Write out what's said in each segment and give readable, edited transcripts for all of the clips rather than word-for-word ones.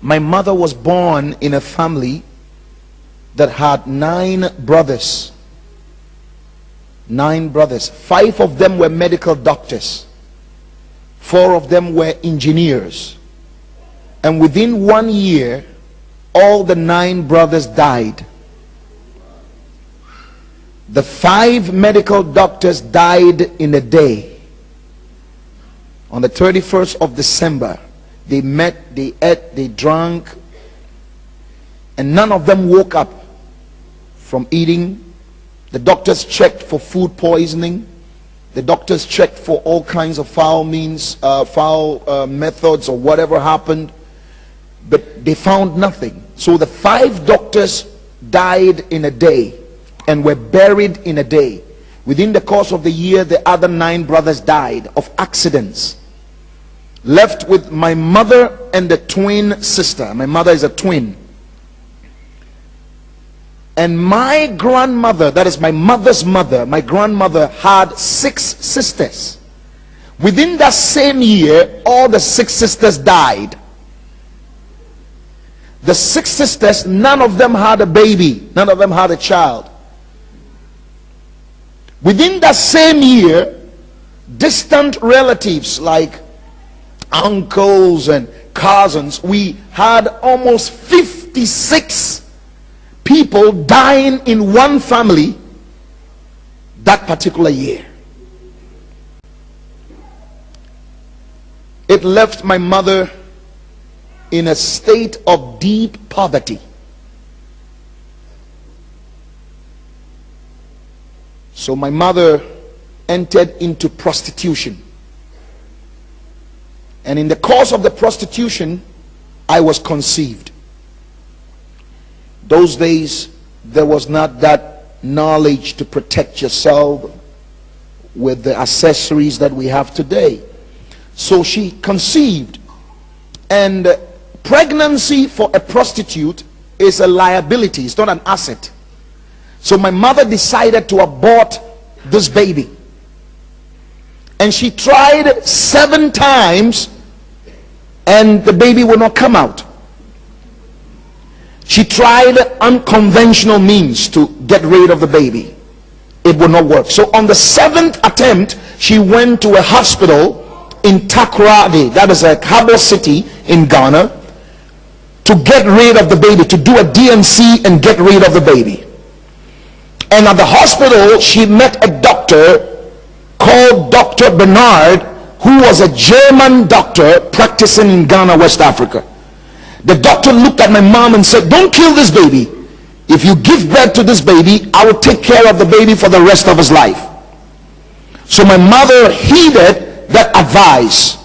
My mother was born in a family that had 9 brothers. 9 brothers. 5 of them were medical doctors. 4 of them were engineers. And within 1 year, all the 9 brothers died. The 5 medical doctors died in a day. On the 31st of December, they met, they ate, they drank, and none of them woke up from eating. The doctors checked for food poisoning. The doctors checked for all kinds of foul methods or whatever happened, but they found nothing. So the 5 doctors died in a day and were buried in a day. Within the course of the year, the other 9 brothers died of accidents. Left with my mother and the twin sister. My mother is a twin. And my grandmother, that is my mother's mother, my grandmother had 6 sisters. Within that same year, all the 6 sisters died. The 6 sisters, none of them had a baby. None of them had a child. Within that same year, distant relatives like uncles and cousins, we had almost 56 people dying in one family that particular year. It left my mother in a state of deep poverty. So my mother entered into prostitution. And in the course of the prostitution, I was conceived. Those days, there was not that knowledge to protect yourself with the accessories that we have today. So she conceived. And pregnancy for a prostitute is a liability, it's not an asset. So my mother decided to abort this baby. And she tried 7 times and the baby would not come out. She tried unconventional means to get rid of the baby. It would not work. So on the 7th attempt, she went to a hospital in Takoradi, that is a harbor city in Ghana, to get rid of the baby, to do a DNC and get rid of the baby. And at the hospital, she met a doctor called Dr. Bernard, who was a German doctor practicing in Ghana, West Africa. The doctor looked at my mom and said, "Don't kill this baby. If you give birth to this baby, I will take care of the baby for the rest of his life." So my mother heeded that advice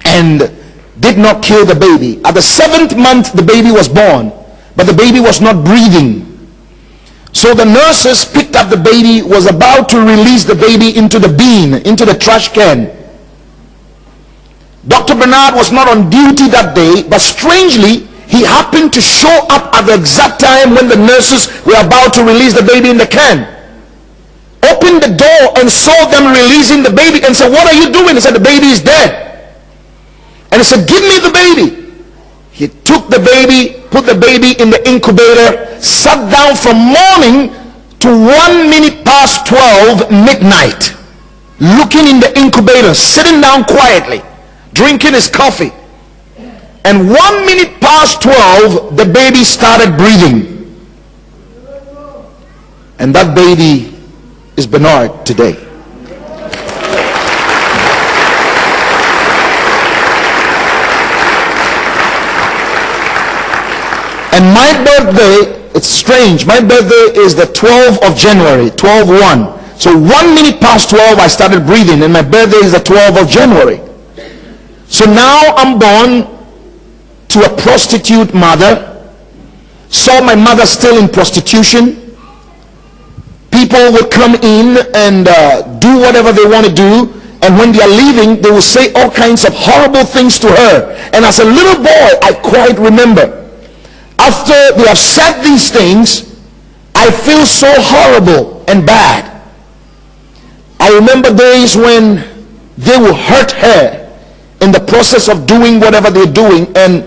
and did not kill the baby. At the 7th month, the baby was born, but the baby was not breathing. So the nurses picked up the baby, was about to release the baby into the bin, into the trash can. Dr. Bernard was not on duty that day, but strangely, he happened to show up at the exact time when the nurses were about to release the baby in the can. Opened the door and saw them releasing the baby and said, "What are you doing?" He said, "The baby is dead." And he said, "Give me the baby." He took the baby, put the baby in the incubator, sat down from morning to 1:12 midnight, looking in the incubator, sitting down quietly, drinking his coffee. And 1:12, the baby started breathing. And that baby is Bernard today. And my birthday, it's strange, my birthday is the 12th of January, 12/1. So 1:12, I started breathing, and my birthday is the 12th of January. So now I'm born to a prostitute mother. Saw my mother still in prostitution. People would come in and do whatever they want to do, and when they are leaving, they will say all kinds of horrible things to her. And as a little boy, I quite remember, after they have said these things, I feel so horrible and bad. I remember days when they will hurt her in the process of doing whatever they're doing, and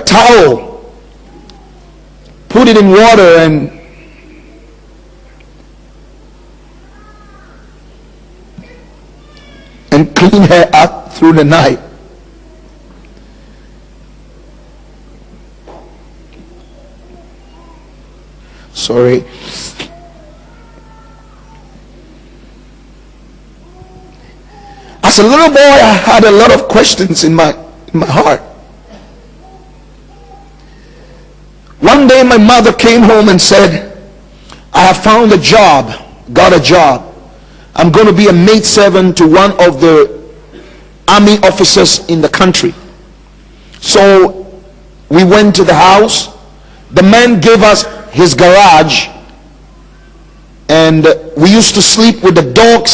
towel, put it in water, and clean her up through the night. Sorry. As a little boy, I had a lot of questions in my heart. One day my mother came home and said, I have found a job, got a job. I'm going to be a maidservant to one of the army officers in the country. So we went to the house. The man gave us his garage, and we used to sleep with the dogs